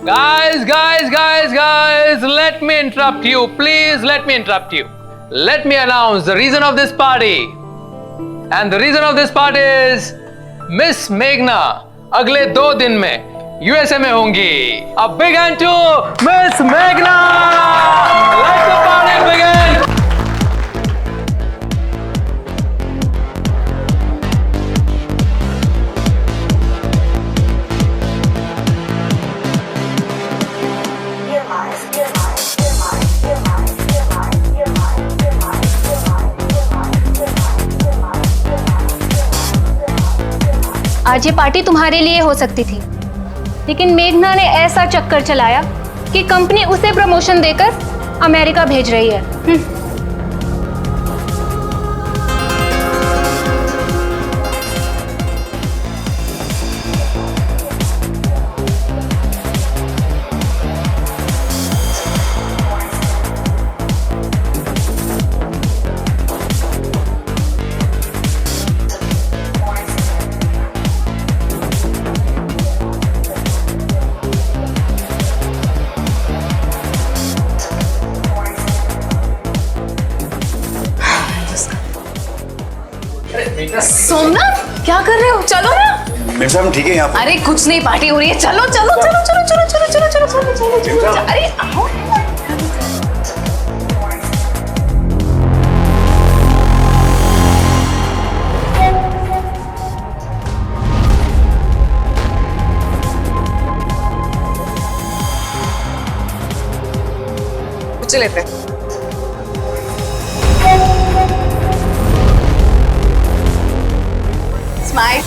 Guys, let me interrupt you. Please let me interrupt you. Let me announce the reason of this party. And the reason of this party is Miss Meghna अगले 2 दिन में USA में होंगी. A big hand to Miss Meghna. Let the party begin. आज ये party तुम्हारे लिए हो सकती थी, लेकिन मेघना ने ऐसा चक्कर चलाया कि कंपनी उसे प्रमोशन देकर अमेरिका भेज रही है. सोमनाथ क्या कर रहे हो? चलो ना. मेरे साहब ठीक है यहाँ पर. अरे कुछ नहीं, पार्टी हो रही है. चलो चलो चलो चलो चलो चलो चलो चलो चलो चलो चलो. अरे आओ. चले थे. Smile.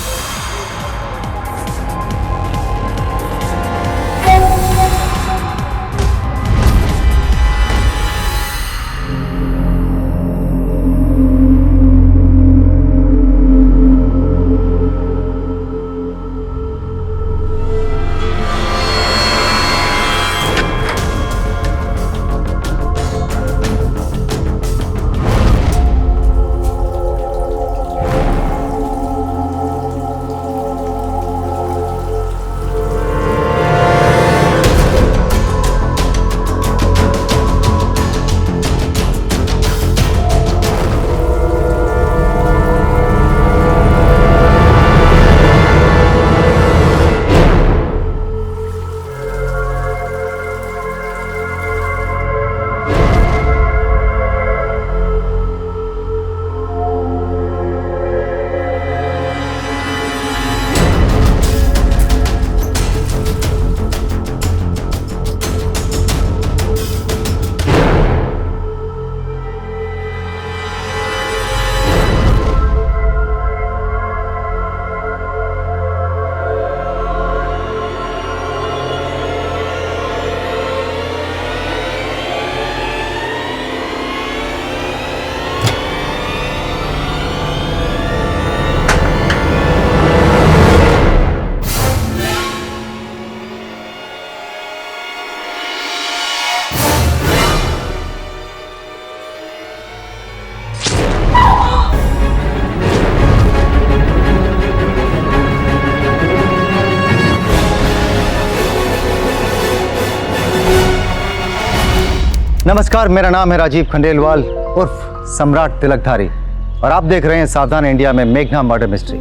नमस्कार, मेरा नाम है राजीव खंडेलवाल उर्फ सम्राट तिलकधारी और आप देख रहे हैं सावधान इंडिया में मेघना मर्डर मिस्ट्री।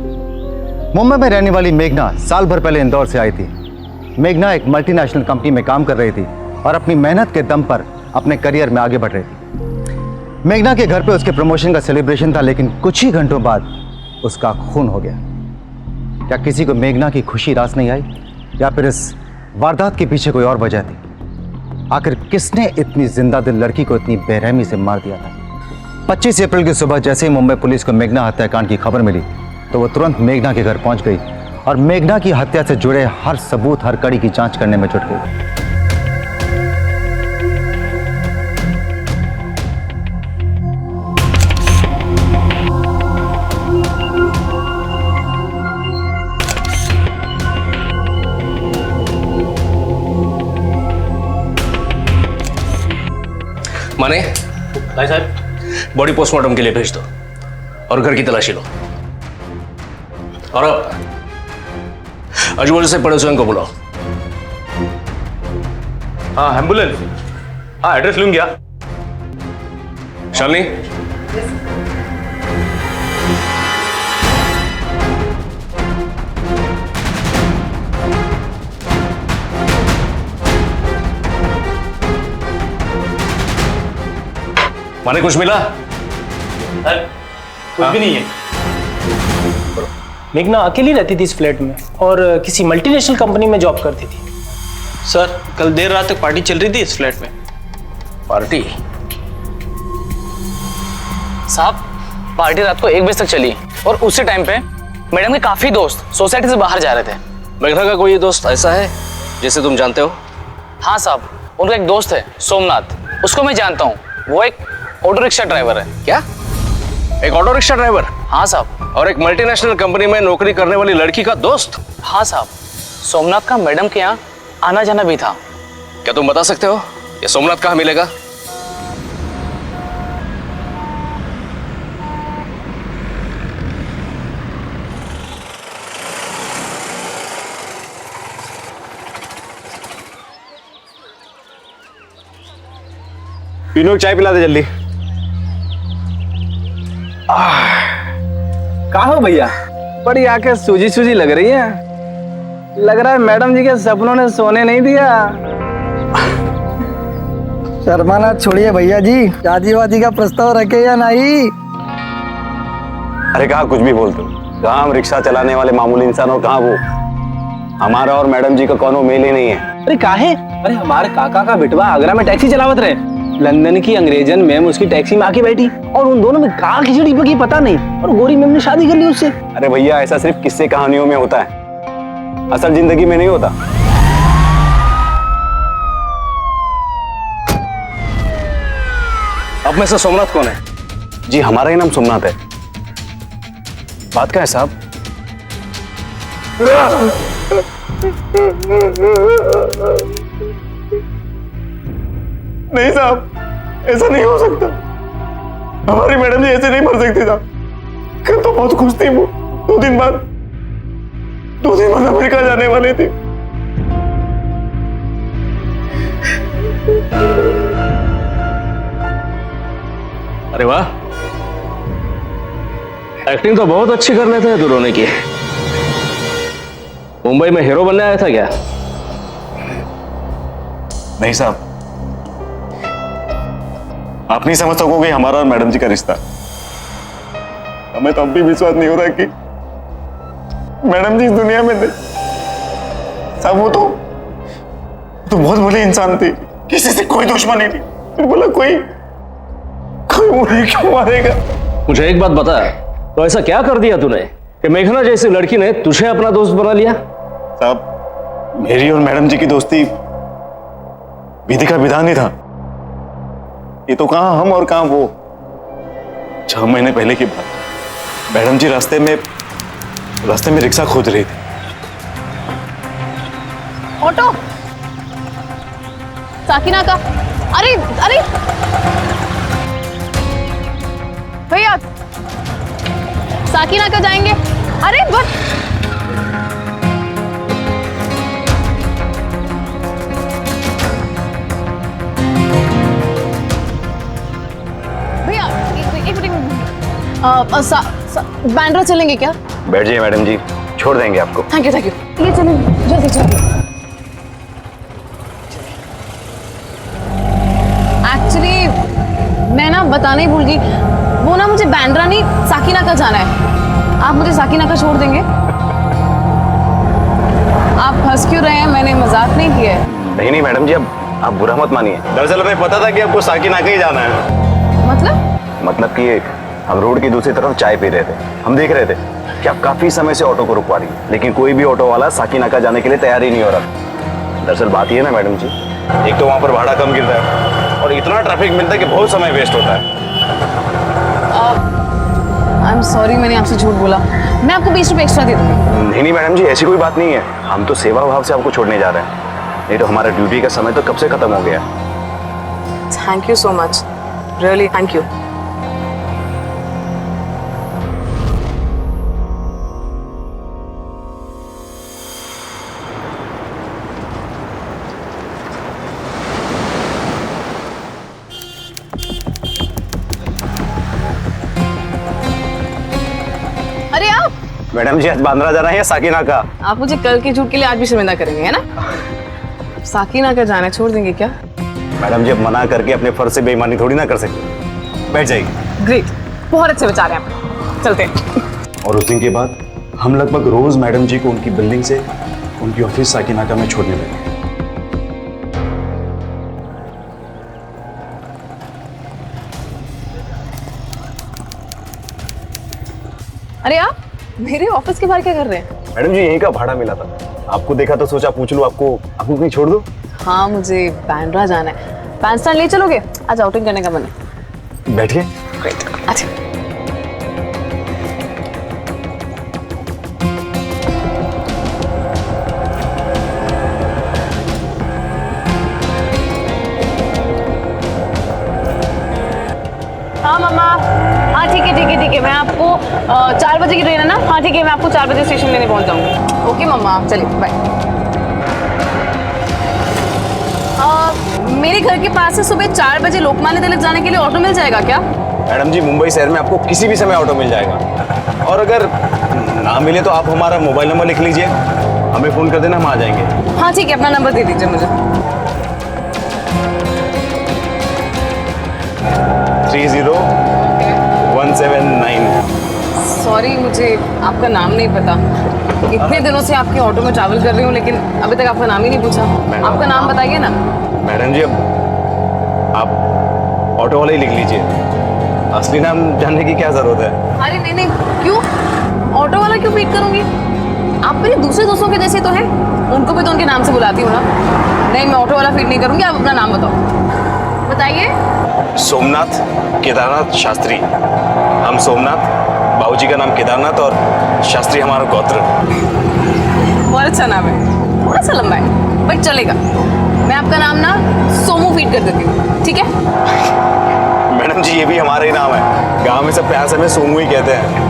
मुंबई में रहने वाली मेघना साल भर पहले इंदौर से आई थी। मेघना एक मल्टीनेशनल कंपनी में काम कर रही थी और अपनी मेहनत के दम पर अपने करियर में आगे बढ़ रही थी। मेघना के घर पे उसके प्रमोशन का सेलिब्रेशन था, लेकिन कुछ ही घंटों बाद उसका खून हो गया। क्या किसी को मेघना की खुशी रास नहीं आई या फिर इस वारदात के पीछे कोई और वजह थी? आखिर किसने इतनी जिंदा दिल लड़की को इतनी बेरहमी से मार दिया था? 25 अप्रैल की सुबह जैसे ही मुंबई पुलिस को मेघना हत्याकांड की खबर मिली तो वो तुरंत मेघना के घर पहुंच गई और मेघना की हत्या से जुड़े हर सबूत, हर कड़ी की जांच करने में जुट गई। माने भाई साहब, बॉडी पोस्टमार्टम के लिए भेज दो और घर की तलाशी लो। और अब अजमल से पड़ोसियों को बुलाओ। हाँ एम्बुलेंस। हाँ एड्रेस लूंगी क्या? शालिनी माने कुछ मिला? कुछ भी नहीं है। मेघना अकेली रहती थी इस फ्लैट में और किसी मल्टीनेशनल कंपनी में जॉब करती थी। सर कल देर रात तक पार्टी चल रही थी इस फ्लैट में। पार्टी? साहब पार्टी रात को 1 बजे तक चली और उसी टाइम पे मैडम के काफी दोस्त सोसाइटी से बाहर जा रहे थे। मेघना का कोई दोस्त ऐसा है जिसे तुम जानते हो? हाँ साहब, उनका एक दोस्त है सोमनाथ, उसको मैं जानता हूँ। वो एक ऑटो रिक्शा ड्राइवर है। क्या? एक ऑटो रिक्शा ड्राइवर? हाँ साहब। और एक मल्टीनेशनल कंपनी में नौकरी करने वाली लड़की का दोस्त? हाँ साहब, सोमनाथ का मैडम के यहाँ आना जाना भी था। क्या तुम बता सकते हो ये सोमनाथ कहाँ मिलेगा? तीनों चाय पिला दे जल्दी। कहाँ हो भैया? बड़ी आंखें सूजी सूजी लग रही है। लग रहा है मैडम जी के सपनों ने सोने नहीं दिया। शर्माना छोड़िए भैया जी, शादी वादी का प्रस्ताव रखे या नहीं? अरे कहाँ कुछ भी बोलते हो? कहाँ हम रिक्शा चलाने वाले मामूली इंसान और कहाँ वो? हमारा और मैडम जी का कोनो मेल ही नहीं है। अरे काहे? अरे हमारे काका का बेटवा आगरा में टैक्सी चलावत रहे। लंदन की अंग्रेजन मैम उसकी टैक्सी में आके बैठी और उन दोनों में कहाँ खिचड़ी पकी पता नहीं, और गोरी मैम ने शादी कर ली उससे। अरे भैया ऐसा सिर्फ किस्से कहानियों में होता है, असल जिंदगी में नहीं होता। अब में से सोमनाथ कौन है? जी हमारा ही नाम सोमनाथ है। बात क्या है साहब? नहीं साहब, ऐसा नहीं हो सकता। हमारी मैडम जी ऐसे नहीं मर सकती साहब। कल तो बहुत खुश थी वो। 2 दिन बाद अमेरिका जाने वाली थी। अरे वाह, एक्टिंग तो बहुत अच्छी कर लेते हैं दोनों की। मुंबई में हीरो बनने आया था क्या? नहीं साहब, आप नहीं समझ सकोगे हमारा और मैडम जी का रिश्ता। हमें तो अब भी विश्वास नहीं हो रहा कि मैडम जी इस दुनिया में थे। साहब वो तो बहुत भले इंसान थे, किसी से कोई दुश्मनी नहीं। फिर बोला कोई मुझे क्यों मारेगा? मुझे एक बात बता, तो ऐसा क्या कर दिया तूने कि मेघना जैसी लड़की ने तुझे अपना दोस्त बना लिया? साहब मेरी और मैडम जी की दोस्ती विधि का विधान ही था। ये तो कहां हम और कहां वो। 6 महीने पहले की बात, मैडम जी रास्ते में रिक्शा खोज रही थी। ऑटो साकिना का। अरे अरे भैया, साकिना का जाएंगे। अरे बस भैया एक मिनट। बांद्रा चलेंगे क्या? बैठ जाइए मैडम जी, छोड़ देंगे आपको। थैंक यू ये चलेंगे जल्दी जल्दी। एक्चुअली मैं ना बताना ही भूल गई, वो ना मुझे बांद्रा नहीं साकिना का जाना है। आप मुझे साकिना का छोड़ देंगे? आप हंस क्यों रहे हैं? मैंने मजाक नहीं किया है। नहीं मैडम जी, अब आप बुरा मत मानिए। दरअसल हमें पता था कि आपको साकिना का ही जाना है। मतलब कि हम रोड की दूसरी तरफ चाय पी रहे थे। हम देख रहे थे कि आप काफी समय से ऑटो को रुकवा रही है, लेकिन कोई भी ऑटो वाला साकिना का जाने के लिए तैयार ही नहीं हो रहा। दरअसल बात ये है ना मैडम जी, एक तो वहां पर भाड़ा कम गिरता है और इतना ट्रैफिक मिलता है कि बहुत समय वेस्ट होता है। आई एम सॉरी, मैंने आपसे झूठ बोला। मैं आपको 20 रुपए एक्स्ट्रा दे दूंगी। नहीं मैडम जी, ऐसी कोई बात नहीं है। हम तो सेवा भाव से आपको छोड़ने जा रहे हैं, नहीं तो हमारा ड्यूटी का समय तो कब से खत्म हो गया। Thank you so much, really thank you. Madam ji आज बांद्रा जाना है या साकिना का? आप मुझे कल के झूठ के लिए आज भी शर्मिंदा करेंगे, है ना? साकिना का जाना है, छोड़ देंगे क्या? मैडम जी अब मना करके अपने फर्ज से बेईमानी थोड़ी ना कर सकते। बैठ जाइए। ग्रेट, बहुत अच्छे विचार हैं आपके, चलते हैं। और उस दिन के बाद हम लगभग रोज मैडम जी को उनकी बिल्डिंग से उनकी ऑफिस साकिनाका में छोड़ने लगे। अरे आप मेरे ऑफिस के बाहर क्या कर रहे हैं? मैडम जी यहीं का भाड़ा मिला था, आपको देखा तो सोचा पूछ लूं आपको कहीं छोड़ दो। हाँ, मुझे बांद्रा जाना है। पैंट स्टैंड ले चलोगे? आज आउटिंग करने का मन है। बैठिए। ग्रेट, अच्छा। हाँ मामा, हाँ ठीक है ठीक है ठीक है, मैं आपको 4 बजे की ट्रेन है ना? हाँ ठीक है, मैं आपको 4 बजे स्टेशन लेने पहुंच जाऊंगी। ओके मामा, चलिए बाय। मेरे घर के पास से सुबह 4 बजे लोकमान्य तिलक जाने के लिए ऑटो मिल जाएगा क्या? मैडम जी मुंबई शहर में आपको किसी भी समय ऑटो मिल जाएगा, और अगर ना मिले तो आप हमारा मोबाइल नंबर लिख लीजिए, हमें फोन कर देना, हम आ जाएंगे। हाँ ठीक है, अपना नंबर दे दीजिए मुझे। 30179। सॉरी, मुझे आपका नाम नहीं पता। इतने दिनों से आपके ऑटो में ट्रैवल कर रही हूँ, लेकिन अभी तक आपका नाम ही नहीं पूछा। आपका नाम बताइए ना। मैडम जी अब आप ऑटो वाला ही लिख लीजिए, असली नाम जानने की क्या जरूरत है? अरे नहीं नहीं, क्यों ऑटो वाला क्यों फीड करूंगी? आप मेरे दूसरे दोस्तों के जैसे तो हैं, उनको भी तो उनके नाम से बुलाती हूँ ना। नहीं, मैं ऑटो वाला फीड नहीं करूंगी। आप अपना नाम बताओ। बताइए। सोमनाथ केदारनाथ शास्त्री। हम सोमनाथ, बाबूजी का नाम केदारनाथ और शास्त्री हमारा गोत्र। बहुत अच्छा नाम है, थोड़ा सा लंबा है बट चलेगा। मैं आपका नाम ना सोमू फीड कर देती हूँ, ठीक है? मैडम जी ये भी हमारा ही नाम है, गांव में सब प्यार से हमें सोमू ही कहते हैं।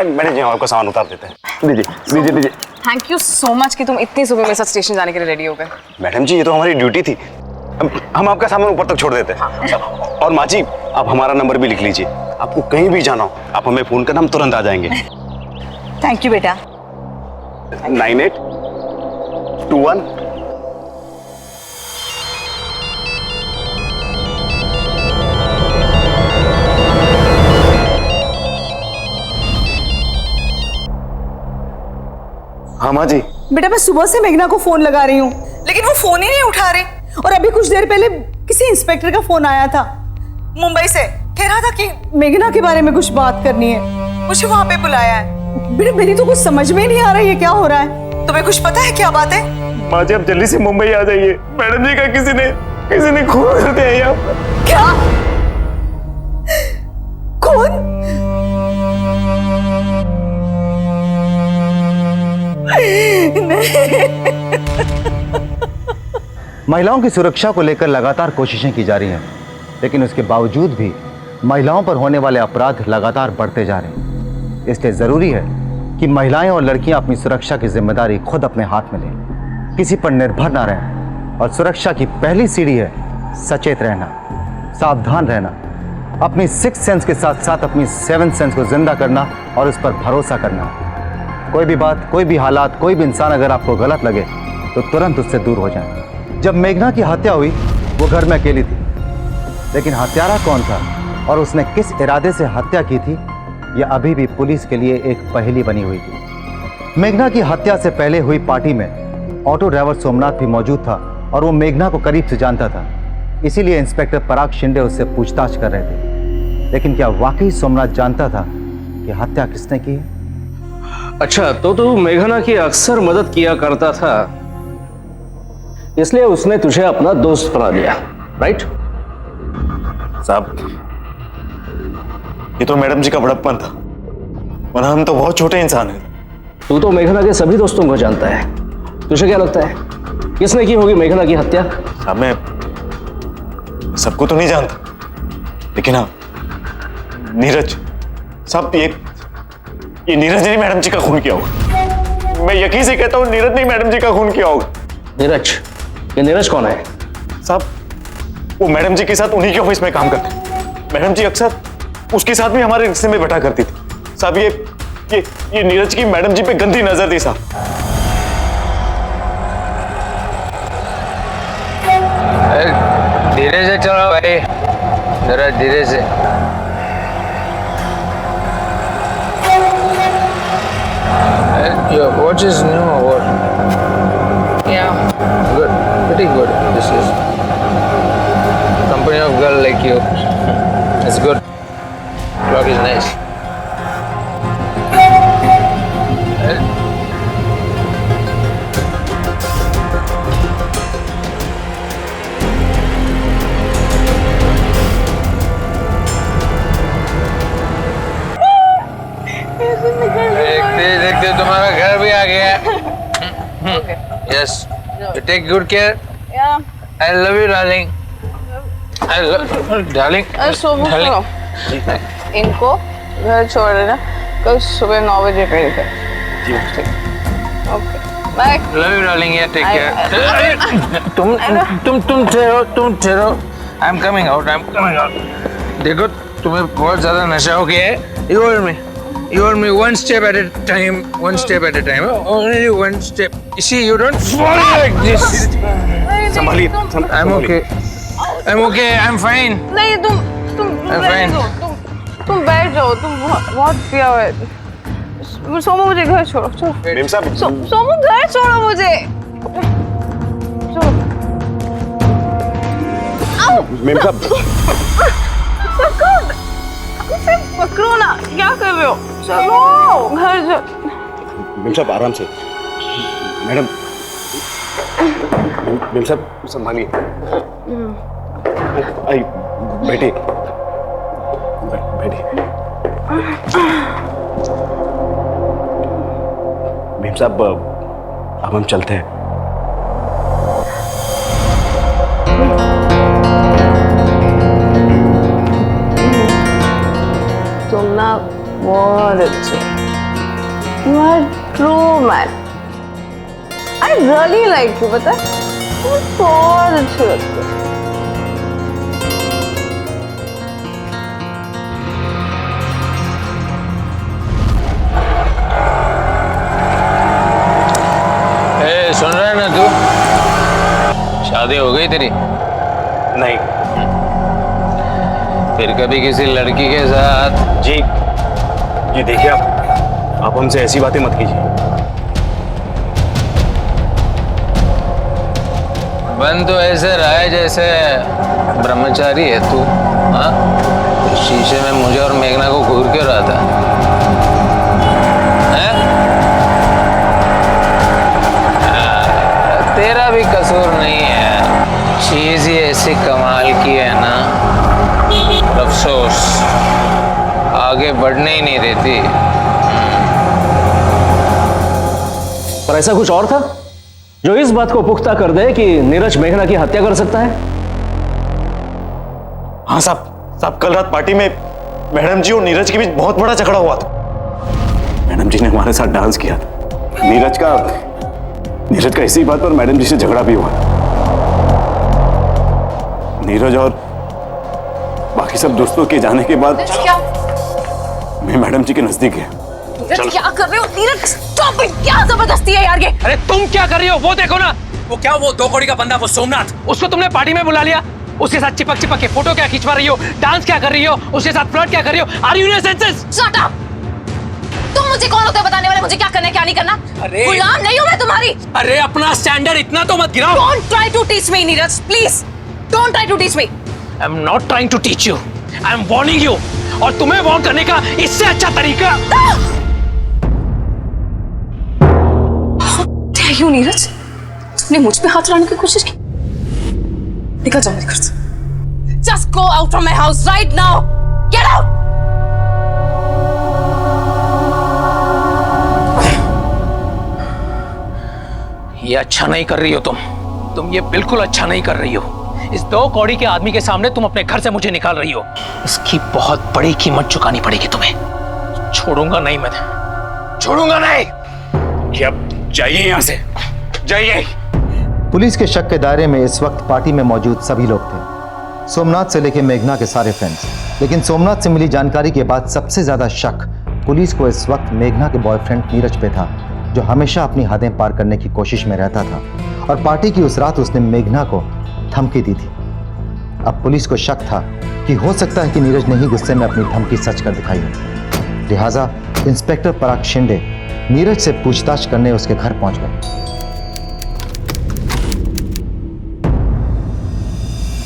मैडम जी आपका सामान उतार देते हैं। दीजिए दीजिए दीजिए। थैंक यू सो मच कि तुम इतनी सुबह मेरे साथ स्टेशन जाने के लिए रेडी हो गए। मैडम जी ये तो हमारी ड्यूटी थी, हम आपका सामान ऊपर तक छोड़ देते हैं। और माँ जी आप हमारा नंबर भी लिख लीजिए, आपको कहीं भी जाना हो आप हमें फोन करना, हम तुरंत आ जाएंगे। थैंक यू बेटा। 9821। हाँ माँ जी। बेटा मैं सुबह से मेघना को फोन लगा रही हूँ, लेकिन वो फोन ही नहीं उठा रही। और अभी कुछ देर पहले किसी इंस्पेक्टर का फोन आया था मुंबई से, कह रहा था कि मेघना के बारे में कुछ बात करनी है, मुझे वहां पे बुलाया है। बेटा मेरी तो कुछ समझ में नहीं आ रहा है क्या हो रहा है। तुम्हें कुछ पता है क्या बात है? माँ जी आप जल्दी से मुंबई आ जाइए, मैडम जी का किसी ने खून कर दिया है यहाँ। क्या खून? महिलाओं की सुरक्षा को लेकर लगातार कोशिशें की जा रही हैं, लेकिन उसके बावजूद भी महिलाओं पर होने वाले अपराध लगातार बढ़ते जा रहे हैं। इसलिए ज़रूरी है कि महिलाएं और लड़कियां अपनी सुरक्षा की जिम्मेदारी खुद अपने हाथ में लें, किसी पर निर्भर ना रहें। और सुरक्षा की पहली सीढ़ी है सचेत रहना, सावधान रहना, अपनी 6th सेंस के साथ साथ अपनी 7th सेंस को जिंदा करना और उस पर भरोसा करना। कोई भी बात, कोई भी हालात, कोई भी इंसान अगर आपको गलत लगे तो तुरंत उससे दूर हो जाएं। जब मेघना की हत्या हुई वो घर में अकेली थी, लेकिन हत्यारा कौन था और उसने किस इरादे से हत्या की थी यह अभी भी पुलिस के लिए एक पहेली बनी हुई थी। मेघना की हत्या से पहले हुई पार्टी में ऑटो ड्राइवर सोमनाथ भी मौजूद था और वो मेघना को करीब से जानता था, इसीलिए इंस्पेक्टर पराग शिंदे उससे पूछताछ कर रहे थे। लेकिन क्या वाकई सोमनाथ जानता था कि हत्या किसने की है? अच्छा, तो तू मेघना की अक्सर मदद किया करता था, इसलिए उसने तुझे अपना दोस्त बना लिया, राइट? साहब ये तो मैडम जी का बड़प्पन था, वरना हम तो बहुत छोटे इंसान हैं। तू तो मेघना के सभी दोस्तों को जानता है, तुझे क्या लगता है किसने की होगी मेघना की हत्या? साहब मैं सबको तो नहीं जानता, लेकिन हाँ नीरज साहब, ये नीरज ने मैडम जी का खून किया होगा। मैं यकीन से कहता हूँ नीरज ने मैडम जी का खून किया होगा। नीरज? ये नीरज कौन है? साहब वो मैडम जी के साथ उन्हीं के ऑफिस में काम करते हैं। मैडम जी अक्सर उसके साथ भी हमारे रिक्शे में बैठा करती थी। साहब ये नीरज की मैडम जी पे गंदी नजर थी साहब। धीरे से चलो भाई, जरा धीरे से। Your watch is new or what? Yeah, good, pretty good. This is company of girl like you. It's good. Clock is nice. देखते देखते तुम्हारा घर भी आ गया। Yes. You take good care. Yeah. I love you, darling. I love you, darling. Somu सुनो, इनको घर छोड़ देना, कल सुबह 9 बजे पे निकल। जी okay bye. Love you, darling. Yeah, take care. तुम ठहरो। I'm coming out. देखो तुम्हें बहुत ज्यादा नशा हो गया है। You hold me one step at a time. Only one step. You see, you don't fall like this. संभालिए। I'm okay. I'm fine. नहीं तुम I'm fine. तुम बैठ जाओ, तुम बहुत पिया हुआ है। सोमू मुझे घर छोड़ो, चलो। मेम साहब सोमू घर छोड़ो मुझे। मेम साहब पकड़ो ना, क्या कर रहे हो? चलो घर मेम साहब आराम से। मैडम मेम साहब संभालिए। आई बैठिए। मेम साहब अब हम चलते हैं। तुम ना बहुत अच्छे, you are true man. I really like you, पता है? तुम बहुत अच्छे लगते हो। सुन रहा है ना तू? शादी हो गई तेरी? नहीं। फिर कभी किसी लड़की के साथ? जी देखिए आप हमसे ऐसी बातें मत कीजिए। बन तो ऐसे रहा है जैसे ब्रह्मचारी है तू। हाँ, शीशे में मुझे और मेघना को घूर क्यों रहा था? तेरा भी कसूर नहीं है। चीज ही ऐसी कमाल की है ना, अफसोस आगे बढ़ने ही नहीं देती। पर ऐसा कुछ और था जो इस बात को पुख्ता कर दे कि नीरज मेघना की हत्या कर सकता है? हाँ साहब कल रात पार्टी में मैडम जी और नीरज के बीच बहुत बड़ा झगड़ा हुआ था। मैडम जी ने हमारे साथ डांस किया था। नीरज का इसी बात पर मैडम जी से झगड़ा भी हुआ। नीरज और बाकी सब दोस्तों के जाने के बाद मैं मैडम जी के नजदीक गया। क्या कर रहे हो नीरज? Stop it! क्या जबरदस्ती है यार ये? अरे तुम क्या कर रही हो? वो देखो ना, वो 2 कौड़ी का बंदा, वो सोमनाथ, उसको तुमने पार्टी में बुला लिया। उसके साथ चिपक के फोटो क्या खिंचवा रही हो, डांस क्या कर रही हो, उसके साथ फ्लर्ट क्या कर रही हो? Are you in your senses? Shut up! तुम मुझे कौन होते बताने वाले मुझे क्या करना है क्या नहीं करना? गुलाम नहीं हूं मैं तुम्हारी। अरे अपना स्टैंडर्ड इतना तो मत गिराओ। Don't try to teach me, Neeraj, please. Don't try to teach me. I'm not trying to teach you. I'm warning you. और तुम्हें वार्न करने का इससे अच्छा तरीका। Dare you, Neeraj? तुमने मुझ पे हाथ लाने की कोशिश की? निकल जाओ मेरे घर से। Just go out from my house right now. Get out. ये अच्छा नहीं कर रही हो तुम ये बिल्कुल अच्छा नहीं कर रही हो। इस 2 कौड़ी के आदमी के सामने तुम अपने घर से मुझे निकाल रही हो। इसकी बहुत बड़ी कीमत चुकानी पड़ेगी तुम्हें। छोड़ूंगा नहीं मैं, छोड़ूंगा नहीं। अब जाइए यहां से, जाइए। पुलिस के शक के दायरे में इस वक्त पार्टी में मौजूद सभी लोग थे, सोमनाथ से लेकर मेघना के सारे फ्रेंड्स। लेकिन सोमनाथ से मिली जानकारी के बाद सबसे ज्यादा शक पुलिस को इस वक्त मेघना के बॉयफ्रेंड नीरज पे था, जो हमेशा अपनी हदें पार करने की कोशिश में रहता था। और पार्टी की उस रात उसने मेघना को धमकी दी थी। अब पुलिस को शक था कि हो सकता है कि नीरज ने ही गुस्से में अपनी धमकी सच कर दिखाई हो। लिहाजा इंस्पेक्टर पराग शिंदे नीरज से पूछताछ करने उसके घर पहुंच गए।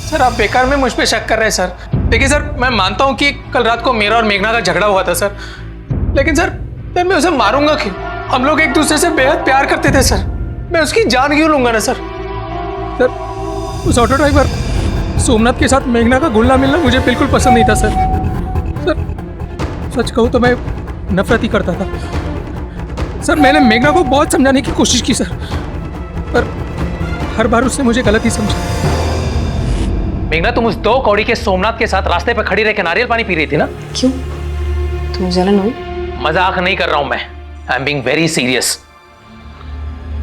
सर आप बेकार में मुझ पे शक कर रहे हैं सर। देखिए सर, मैं मानता हूँ कि कल रात को मेरा और मेघना का झगड़ा हुआ था सर, लेकिन सर मैं उसे मारूंगा क्यों? हम लोग एक दूसरे से बेहद प्यार करते थे सर। मैं उसकी जान क्यों लूंगा ना सर? सर उस ऑटो ड्राइवर सोमनाथ के साथ मेघना का घुलना मिलना मुझे बिल्कुल पसंद नहीं था सर। सर सच कहूँ तो मैं नफरत ही करता था सर। मैंने मेघना को बहुत समझाने की कोशिश की सर, पर हर बार उसने मुझे गलत ही समझा। मेघना, तुम उस 2 कौड़ी के सोमनाथ के साथ रास्ते पर खड़ी रह के नारियल पानी पी रही थी ना? क्यों? तुम जलन हुई? मजाक नहीं कर रहा हूं मैं, I am being very serious.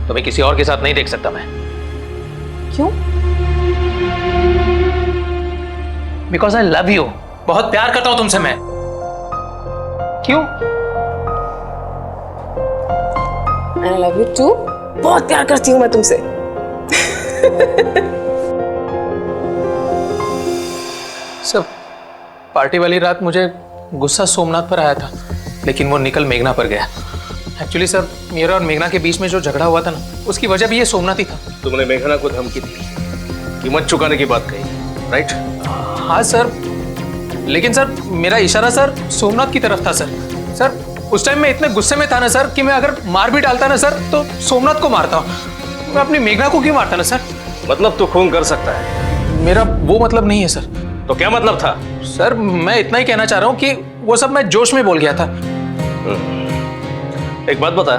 तुम्हें किसी और के साथ नहीं देख सकता मैं। क्यों? Because I love you. बहुत प्यार करता हूं तुमसे मैं। क्यों? I love you too. बहुत प्यार करती हूं मैं तुमसे। सब पार्टी वाली रात मुझे गुस्सा सोमनाथ पर आया था, लेकिन वो निकल मेघना पर गया। एक्चुअली सर, मेरा और मेघना के बीच में जो झगड़ा हुआ था ना, उसकी वजह भी ये सोमनाथ ही था। तुमने मेघना को धमकी दी, कीमत चुकाने की बात कही, राइट? हाँ सर, लेकिन सर मेरा इशारा सर सोमनाथ की तरफ था सर। सर उस टाइम मैं इतने गुस्से में था ना सर कि मैं अगर मार भी डालता ना सर तो सोमनाथ को मारता। मैं अपनी मेघना को क्यों मारता ना सर? मतलब तू खून कर सकता है? मेरा वो मतलब नहीं है सर। तो क्या मतलब था? सर मैं इतना ही कहना चाह रहा हूँ कि वो सब मैं जोश में बोल गया था। एक बात बता,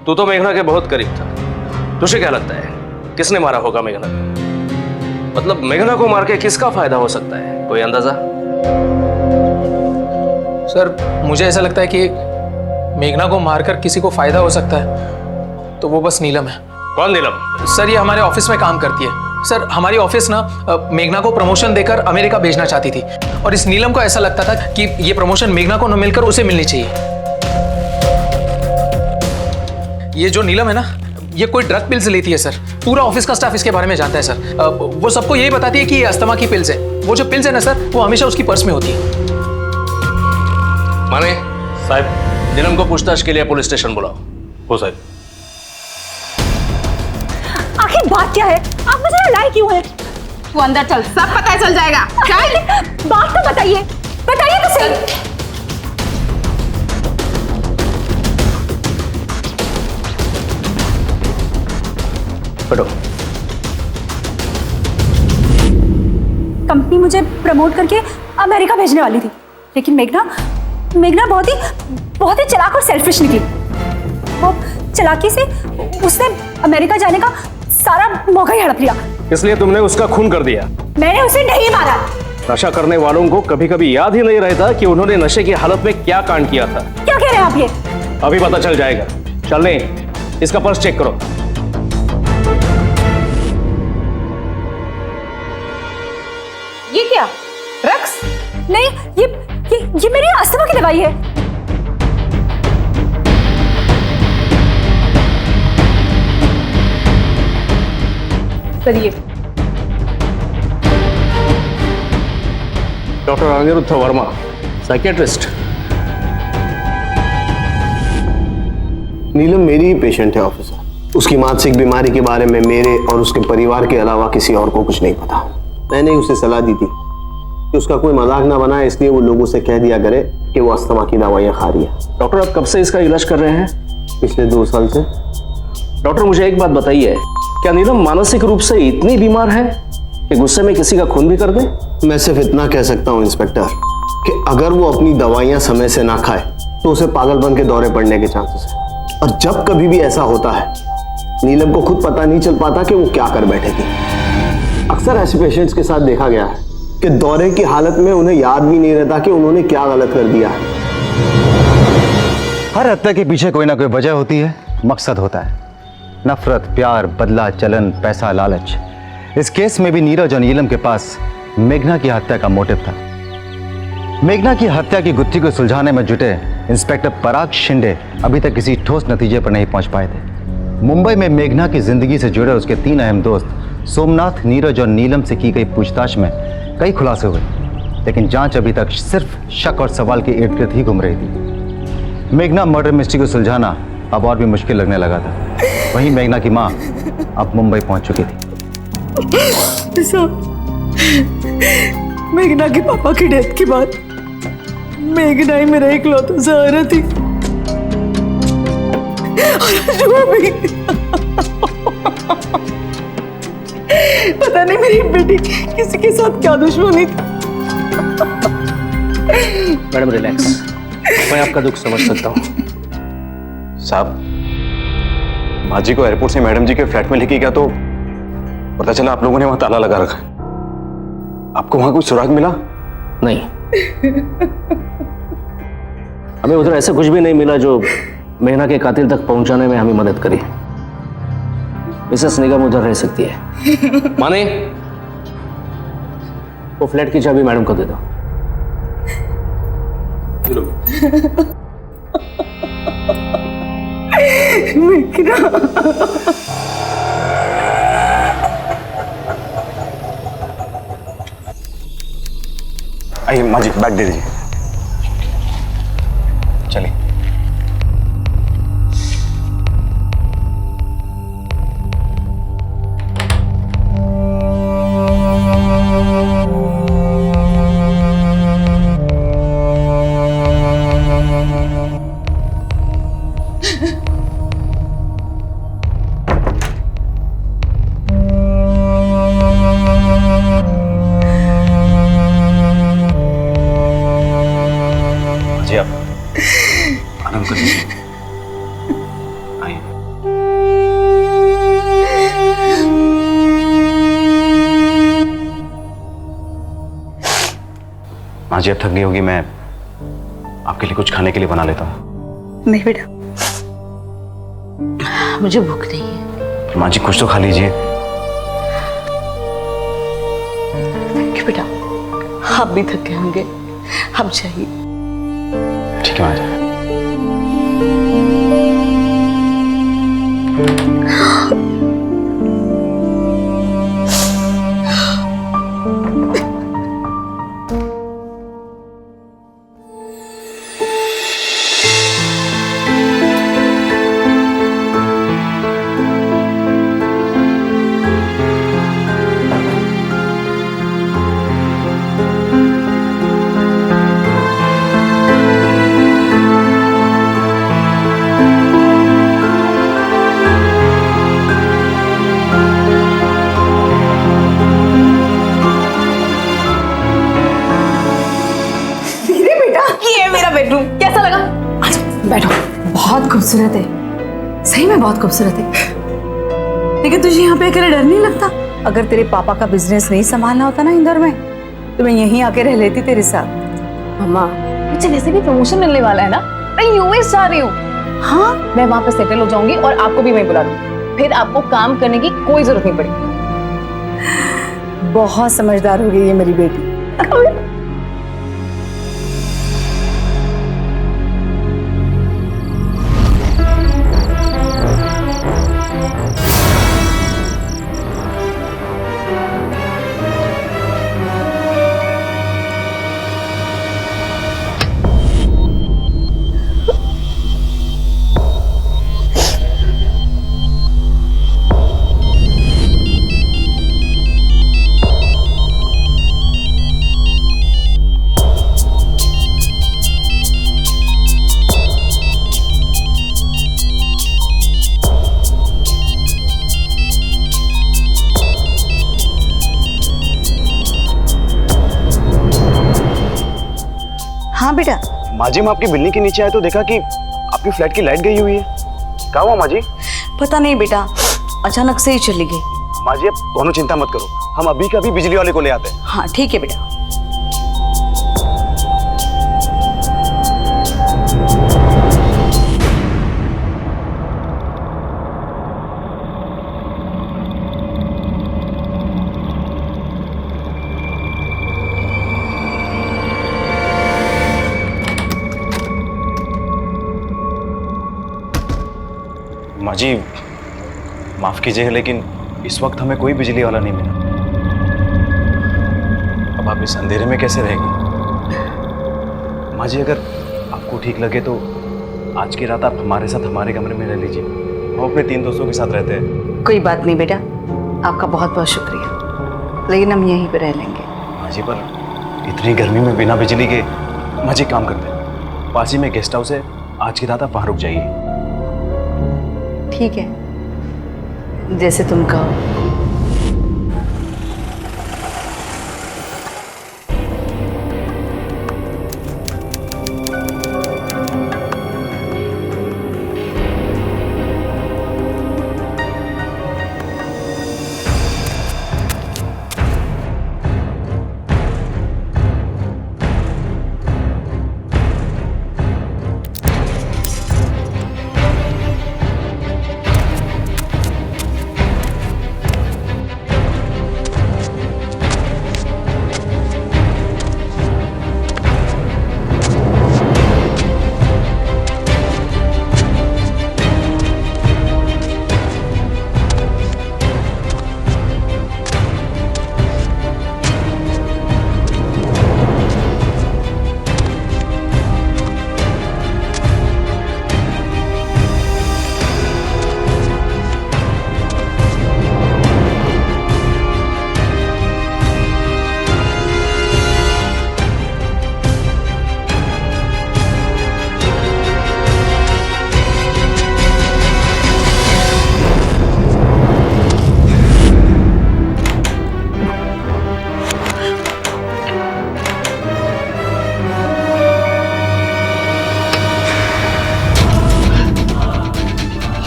तू तो मेघना के बहुत करीब था, तुझे क्या लगता है किसने मारा होगा मेघना को? मतलब मेघना को मार के किसका फायदा हो सकता है, कोई अंदाजा? सर मुझे ऐसा लगता है कि मेघना को मारकर किसी को फायदा हो सकता है तो वो बस नीलम है। कौन नीलम? सर ये हमारे ऑफिस में काम करती है। सर हमारी ऑफिस ना मेघना को प्रमोशन देकर अमेरिका भेजना चाहती थी, और इस नीलम को ऐसा लगता था कि ये प्रमोशन मेघना को न मिलकर उसे मिलनी चाहिए। ये जो नीलम है ना, ये कोई ड्रग पिल्स लेती है सर। पूरा ऑफिस का स्टाफ इसके बारे में जानता है सर। वो सबको यही बताती है कि ये अस्थमा की पिल्स है। वो जो पिल्स है ना सर, वो हमेशा उसकी पर्स में होती है। माने साहब, नीलम को पूछताछ के लिए पुलिस स्टेशन बुलाओ। हो साहब। आखिर बात क्या है? आप मुझे लड़ाई क्यों है? तू अंदर चल, सब पता चल जाएगा। चल। बात तो बताइए, बताइए तो सही। बैठो। कंपनी मुझे प्रमोट करके अमेरिका भेजने वाली थी, लेकिन मेघना बहुत ही चालाक और सेल्फिश निकली। वो चालाकी से उसने अमेरिका जाने का सारा मौका ही हड़प लिया। इसलिए तुमने उसका खून कर दिया? मैंने उसे नहीं मारा। नशा करने वालों को कभी कभी याद ही नहीं रहता कि उन्होंने नशे की हालत में क्या कांड किया था। क्या कह रहे हैं आप ये? अभी पता चल जाएगा। चलने, इसका पर्स चेक करो। ये क्या? ड्रग्स? नहीं, ये मेरी अस्थमा की दवाई है। करिए। Doctor Anirudh Verma, psychiatrist. नीलम मेरी ही पेशेंट है ऑफिसर। उसकी मानसिक बीमारी के बारे में मेरे और उसके परिवार के अलावा किसी और को कुछ नहीं पता। मैंने उसे सलाह दी थी कि उसका कोई मजाक ना बनाए, इसलिए वो लोगों से कह दिया करे कि वो अस्थमा की दवाइयाँ खा रही है। डॉक्टर, आप कब से इसका इलाज कर रहे हैं? पिछले 2 साल से। डॉक्टर, मुझे एक बात बताइए, क्या नीलम मानसिक रूप से इतनी बीमार है कि गुस्से में किसी का खून भी कर दे? मैं सिर्फ इतना कह सकता हूँ इंस्पेक्टर कि अगर वो अपनी दवाइयाँ समय से ना खाए तो उसे पागलपन के दौरे पड़ने के चांसेस है। और जब कभी भी ऐसा होता है, नीलम को खुद पता नहीं चल पाता कि वो क्या कर बैठेगी। अक्सर ऐसे पेशेंट्स के साथ देखा गया है कि दौरे की हालत में उन्हें याद भी नहीं रहता कि उन्होंने क्या गलत कर दिया है। हर हत्या के पीछे कोई ना कोई वजह होती है, मकसद होता है। नफरत, प्यार, बदला, चलन, पैसा, लालच। इस केस में भी नीरज और नीलम के पास मेघना की हत्या का मोटिव था। मेघना की हत्या की गुत्थी को सुलझाने में जुटे इंस्पेक्टर पराग शिंदे अभी तक किसी ठोस नतीजे पर नहीं पहुंच पाए थे। मुंबई में मेघना की जिंदगी से जुड़े उसके 3 अहम दोस्त सोमनाथ, नीरज और नीलम से की गई पूछताछ में कई खुलासे हुए, लेकिन जांच अभी तक सिर्फ शक और सवाल के इर्द गिर्द ही घूम रही थी। मेघना मर्डर मिस्ट्री को सुलझाना अब और भी मुश्किल लगने लगा था। वहीं मेघना की मां अब मुंबई पहुंच चुकी थी। मेघना के पापा की डेथ के बाद मेघना ही मेरा इकलौता सहारा थी। और भी पता नहीं मेरी बेटी किसी के साथ क्या दुश्मनी थी। मैडम रिलैक्स, मैं आपका दुख समझ सकता हूँ। साहब, माँ जी को एयरपोर्ट से मैडम जी के फ्लैट में लेके गया तो पता चला आप लोगों ने वहां ताला लगा रखा है। आपको वहां कोई सुराग मिला? नहीं, हमें उधर ऐसा कुछ भी नहीं मिला जो मेघना के कातिल तक पहुंचाने में हमें मदद करे। मिसेस निगम उधर रह सकती है। माने वो फ्लैट की चाबी मैडम को दे दो। आइए माँ जी, बैग दे दीजिए। चलिए। जी आप आराम कर लीजिए। आइए। माँ जी अब थक गई होगी, मैं आपके लिए कुछ खाने के लिए बना लेता हूँ। नहीं बेटा, मुझे भूख नहीं है। माँ जी कुछ तो खा लीजिए। थैंक यू बेटा, आप भी थके होंगे, आप चाहिए। ठीक है माँ जी। बेडरूम कैसा लगा? अच्छा बैठो। बहुत खूबसूरत है, सही में बहुत खूबसूरत है। लेकिन तुझे यहाँ पे अकेले डर नहीं लगता? अगर तेरे पापा का बिजनेस नहीं संभालना होता ना इंदौर में, तो मैं यहीं आके रह लेती तेरे साथ। मम्मा मुझे वैसे भी प्रमोशन मिलने वाला है ना, मैं यूएस जा रही हूँ। हाँ, मैं वहां पर सेटल हो जाऊंगी और आपको भी मैं बुला लूंगी, फिर आपको काम करने की कोई जरूरत नहीं पड़ेगी। बहुत समझदार हो गई है मेरी बेटी। हाँ बेटा। माँ जी, मैं आपकी बिल्डिंग के नीचे आया तो देखा कि आपकी फ्लैट की लाइट गई हुई है। क्या हुआ माँ जी? पता नहीं बेटा, अचानक से ही चली गई। माँ जी, अब दोनों चिंता मत करो, हम अभी का अभी बिजली वाले को ले आते हैं। हाँ ठीक है बेटा। माँ जी, माफ कीजिएगा लेकिन इस वक्त हमें कोई बिजली वाला नहीं मिला। अब आप इस अंधेरे में कैसे रहेंगी? माँ जी, अगर आपको ठीक लगे तो आज की रात आप हमारे साथ हमारे कमरे में रह लीजिए। हम अपने 3 दोस्तों के साथ रहते हैं। कोई बात नहीं बेटा, आपका बहुत बहुत शुक्रिया, लेकिन हम यहीं पे रह लेंगे। माँ जी, पर इतनी गर्मी में बिना बिजली के। माँ जी, काम करते हैं, पास ही में गेस्ट हाउस है, आज की रात आप वहाँ रुक जाइए। ठीक है, जैसे तुम कहो।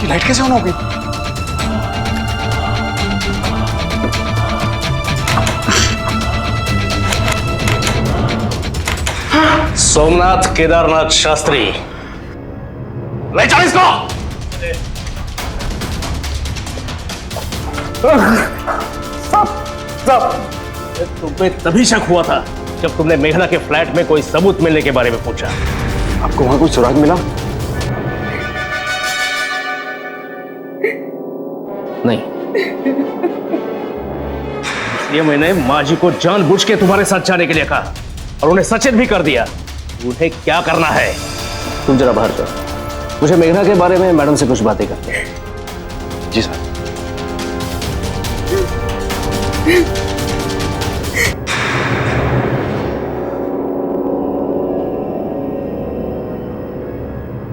लाइट कैसे ऑन हो गई? सोमनाथ केदारनाथ शास्त्री, ले चल इसको। तुम्हें तभी शक हुआ था जब तुमने मेघना के फ्लैट में कोई सबूत मिलने के बारे में पूछा। आपको वहां कोई सुराग मिला? नहीं, इसलिए मैंने माँ जी को जानबूझ के तुम्हारे साथ जाने के लिए कहा और उन्हें सचेत भी कर दिया। उन्हें क्या करना है? तुम जरा बाहर जाओ, मुझे मेघना के बारे में मैडम से कुछ बातें करनी है। जी सर।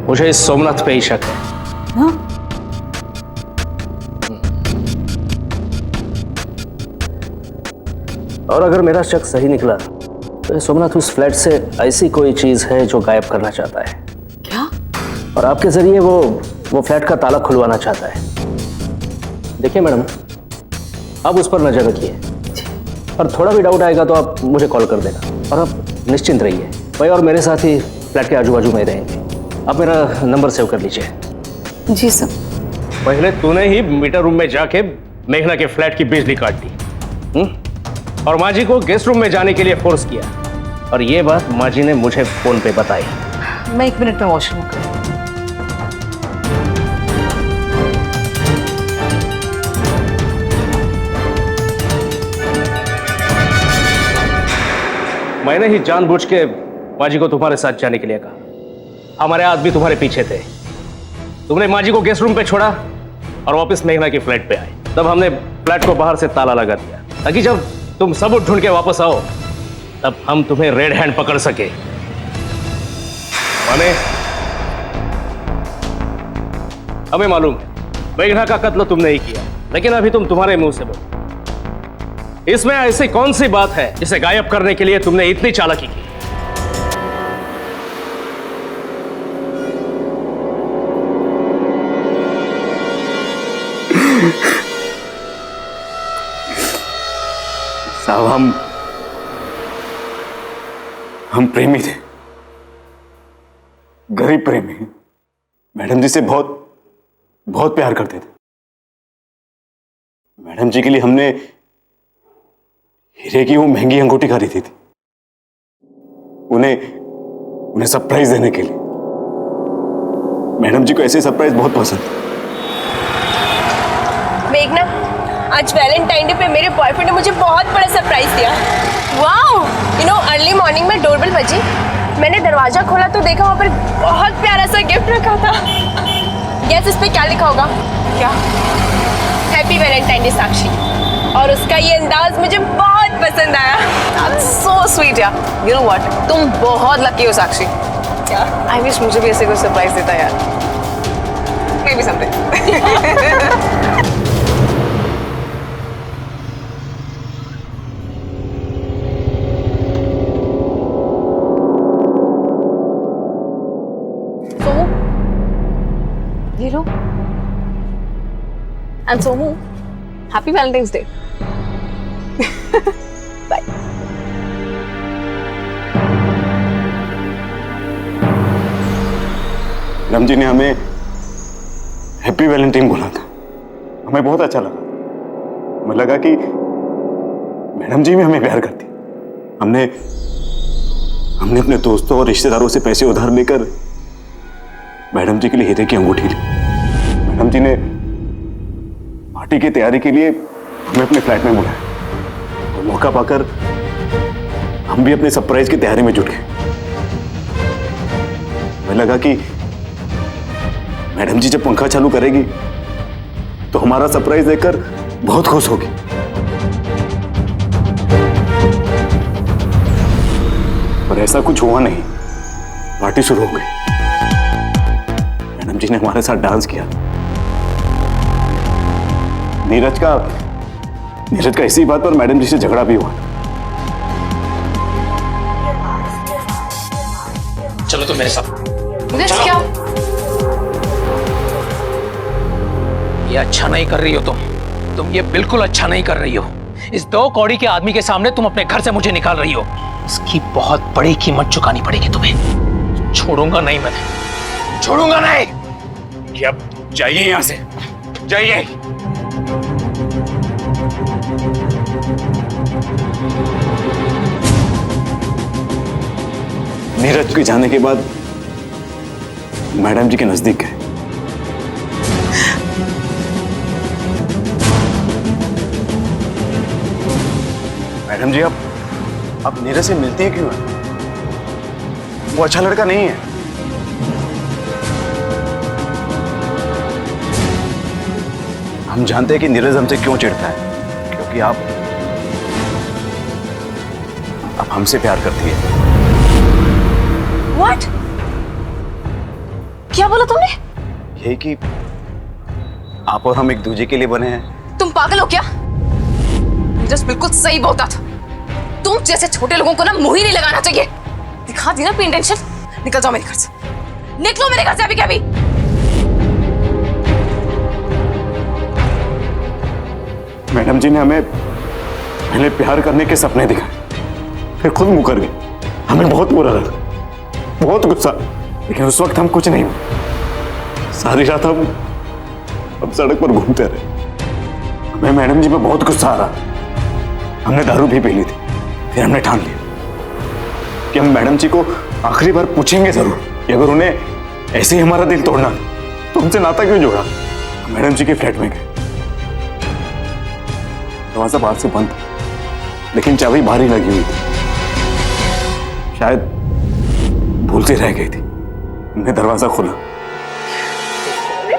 मुझे इस सोमनाथ पे ही शक है। हाँ? और अगर मेरा शक सही निकला तो ये सोमनाथ उस फ्लैट से ऐसी कोई चीज है जो गायब करना चाहता है। क्या? और आपके जरिए वो फ्लैट का ताला खुलवाना चाहता है। देखिए मैडम, आप उस पर नजर रखिए और थोड़ा भी डाउट आएगा तो आप मुझे कॉल कर देना और आप निश्चिंत रहिए। भाई और मेरे साथ ही फ्लैट के आजू बाजू में रहेंगे। आप मेरा नंबर सेव कर लीजिए। जी सर। पहले तूने ही मीटर रूम में जाके मेघना के फ्लैट की बिजली काट दी और माँ जी को गेस्ट रूम में जाने के लिए फोर्स किया, और ये बात माँ जी ने मुझे फोन पे बताई। मैं 1 मिनट में वॉशरूम कर। मैंने ही जानबूझ के माँ जी को तुम्हारे साथ जाने के लिए कहा। हमारे आदमी तुम्हारे पीछे थे। तुमने माँ जी को गेस्ट रूम पे छोड़ा और वापस मेघना के फ्लैट पे आए। तब हमने फ्लैट को बाहर से ताला लगा दिया ताकि जब तुम सबूत ढूंढ के वापस आओ तब हम तुम्हें रेड हैंड पकड़ सके। माने हमें मालूम है मेघना का कत्ल तुमने ही किया, लेकिन अभी तुम्हारे मुंह से बोलो, इसमें ऐसी कौन सी बात है जिसे गायब करने के लिए तुमने इतनी चालाकी की? साहब हम प्रेमी थे, गरीब प्रेमी। मैडम जी से बहुत बहुत प्यार करते थे। मैडम जी के लिए हमने हीरे की वो महंगी अंगूठी खरीदी थी, उन्हें सरप्राइज देने के लिए। मैडम जी को ऐसे सरप्राइज बहुत पसंद है। मेघना, आज वैलेंटाइन डे पे मेरे बॉयफ्रेंड ने मुझे बहुत बड़ा सरप्राइज दिया। Wow! You know, early morning में डोरबेल बजी, मैंने दरवाजा खोला तो देखा वहाँ पर बहुत प्यारा सा गिफ्ट रखा था। गेस इस पे क्या लिखा होगा? क्या? हैप्पी वैलेंटाइन डे साक्षी। और उसका ये अंदाज मुझे बहुत पसंद आया। सो स्वीट यार। यू नो व्हाट, तुम बहुत लकी हो साक्षी। क्या? आई विश मुझे भी ऐसे कोई सरप्राइज देता यार। Maybe someday. ये लो। And Somu, happy valentine's day. Bye. Madam ji ने हमें हैप्पी वैलेंटाइन बोला था, हमें बहुत अच्छा लगा। हमें लगा कि मैडम जी भी हमें प्यार करती। हमने अपने दोस्तों और रिश्तेदारों से पैसे उधार लेकर मैडम जी के लिए हीरे की अंगूठी ली। मैडम जी ने पार्टी की तैयारी के लिए हमें अपने फ्लैट में बुलाया और मौका पाकर हम भी अपने सरप्राइज की तैयारी में जुट गए। हमें लगा कि मैडम जी जब पंखा चालू करेगी तो हमारा सरप्राइज देखकर बहुत खुश होगी। पर ऐसा कुछ हुआ नहीं। पार्टी शुरू हो गई। मैडम जी ने हमारे साथ डांस किया। नीरज का इसी बात पर मैडम जी से झगड़ा भी हुआ। चलो तुम मेरे साथ। क्या? ये अच्छा नहीं कर रही हो तुम ये बिल्कुल अच्छा नहीं कर रही हो। इस 2 कौड़ी के आदमी के सामने तुम अपने घर से मुझे निकाल रही हो। इसकी बहुत बड़ी कीमत चुकानी पड़ेगी तुम्हें। छोड़ूंगा नहीं, मैं छोड़ूंगा नहीं। कि अब जाइए यहां से, जाइए। नीरज के जाने के बाद मैडम जी के नजदीक गए। मैडम जी आप नीरज से मिलती हैं क्यों? वो अच्छा लड़का नहीं है। हम जानते हैं कि नीरज हमसे क्यों चिढ़ता है, क्योंकि आप हमसे प्यार करती है। What? क्या बोला तुमने? यही कि आप और हम एक दूसरे के लिए बने हैं। तुम पागल हो क्या? नीरज बिल्कुल सही बोलता था। तुम जैसे छोटे लोगों को ना मुंह ही नहीं लगाना चाहिए। दिखा दी ना अपनी इंटेंशन। निकल जाओ मेरे घर से, निकलो मेरे घर से अभी के अभी। मैडम जी ने हमें पहले प्यार करने के सपने दिखाए, फिर खुद मुकर गए। हमें बहुत बुरा लगा, बहुत गुस्सा, लेकिन उस वक्त हम कुछ नहीं हुए। सारी रात हम सड़क पर घूमते रहे। हमें मैडम जी पे बहुत गुस्सा आ रहा। हमने दारू भी पी ली थी। फिर हमने ठान लिया कि हम मैडम जी को आखिरी बार पूछेंगे जरूर कि अगर उन्हें ऐसे ही हमारा दिल तोड़ना तो हमसे नाता क्यों जोड़ा। मैडम जी के फ्लैट में गए। दरवाजा बाहर से बंद, लेकिन चाबी बाहर ही लगी हुई थी। शायद भूल से रह गई थी। हमने दरवाजा खोला,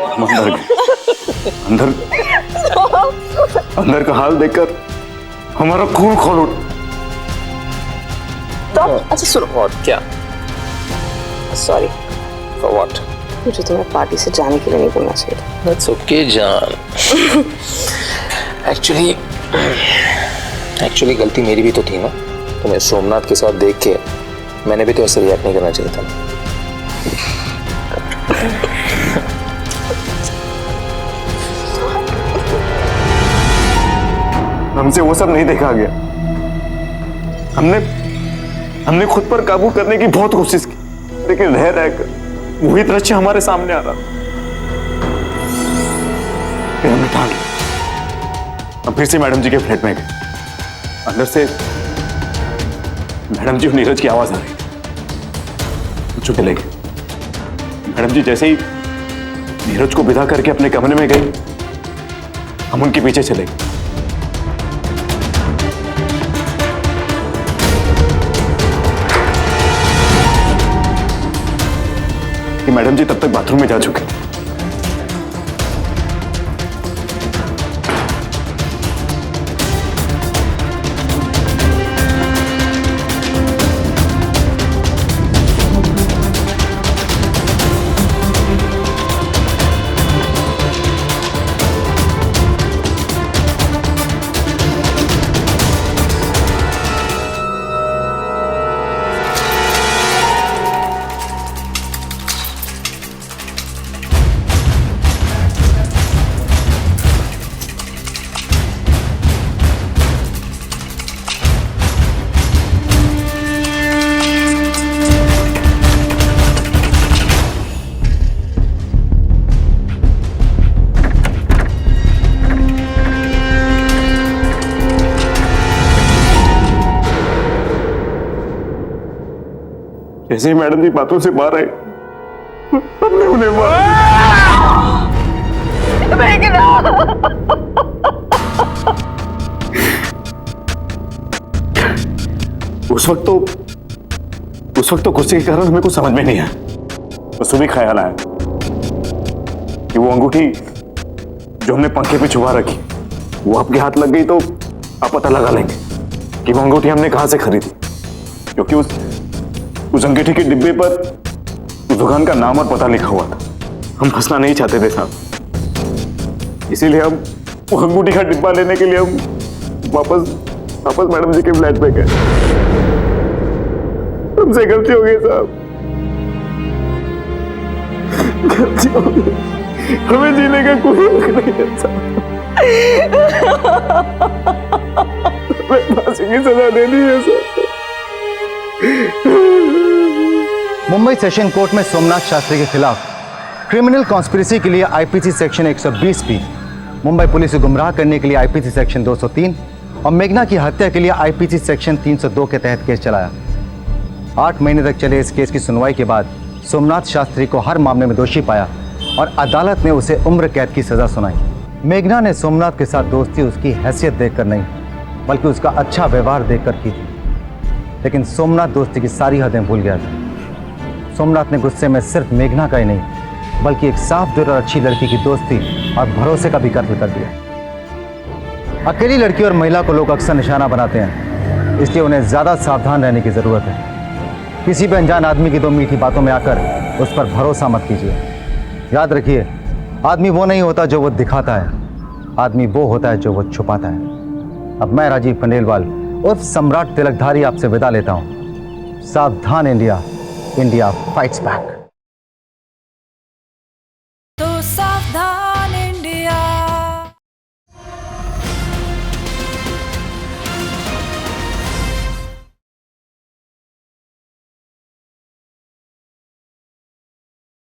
हम अंदर गए। अंदर का हाल देखकर हमारा खून खोल उठ। तो अच्छा सुनो। और क्या? Sorry for what? मुझे तुम्हें पार्टी से जाने के लिए नहीं बोलना चाहिए था। दैट्स ओके जान। एक्चुअली गलती मेरी भी तो थी ना। तुम्हें सोमनाथ के साथ देख के मैंने भी तो ऐसे रिएक्ट नहीं करना चाहिए था। हमसे वो सब नहीं देखा गया। हमने खुद पर काबू करने की बहुत कोशिश की, लेकिन रह रहकर वही दृश्य हमारे सामने आ रहा। फिर हमने ठान लिया, हम फिर से मैडम जी के फ्लैट में गए। अंदर से मैडम जी और नीरज की आवाज आ रही थी। चुप चले गए। मैडम जी जैसे ही नीरज को विदा करके अपने कमरे में गई, हम उनके पीछे चले गए। कि मैडम जी तब तक बाथरूम में जा चुके। जैसे ही मैडम जी बातों से बाहर आए, हमने उन्हें मारा। उस वक्त तो गुस्से के कारण हमें कुछ समझ में नहीं आया। बस सुबह ख्याल आया कि वो अंगूठी जो हमने पंखे पे छुपा रखी, वो आपके हाथ लग गई तो आप पता लगा लेंगे कि वो अंगूठी हमने कहां से खरीदी, क्योंकि उस अंगूठी के डिब्बे पर उस दुकान का नाम और पता लिखा हुआ था। हम फंसना नहीं चाहते थे साहब, इसीलिए हम वो अंगूठी का डिब्बा लेने के लिए हम वापस मैडम जी के फ्लैट पे गए। हमसे गलती हो गई साहब, गलती हो गई। हमें जीने का कोई हक नहीं है साहब। हमें फांसी की सजा देनी है साहब। मुंबई सेशन कोर्ट में सोमनाथ शास्त्री के खिलाफ क्रिमिनल कॉन्स्पिरेसी के लिए IPC section 120 B, Mumbai police को गुमराह करने के लिए आईपीसी सेक्शन 203 और मेघना की हत्या के लिए आईपीसी सेक्शन 302 के तहत केस चलाया। 8 महीने तक चले इस केस की सुनवाई के बाद सोमनाथ शास्त्री को हर मामले में दोषी पाया और अदालत ने उसे उम्र कैद की सजा सुनाई। मेघना ने सोमनाथ के साथ दोस्ती उसकी हैसियत देखकर नहीं, बल्कि उसका अच्छा व्यवहार देखकर की थी, लेकिन सोमनाथ दोस्ती की सारी हदें भूल गया था। सोमनाथ ने गुस्से में सिर्फ मेघना का ही नहीं, बल्कि एक साफ दिल और अच्छी लड़की की दोस्ती और भरोसे का भी कत्ल कर दिया। अकेली लड़की और महिला को लोग अक्सर निशाना बनाते हैं, इसलिए उन्हें ज़्यादा सावधान रहने की ज़रूरत है। किसी भी अनजान आदमी की 2 मीठी बातों में आकर उस पर भरोसा मत कीजिए। याद रखिए, आदमी वो नहीं होता जो वो दिखाता है, आदमी वो होता है जो वो छुपाता है। अब मैं राजीव खंडेलवाल उर्फ सम्राट तिलकधारी आपसे विदा लेता हूँ। सावधान इंडिया, इंडिया फाइट्स बैक।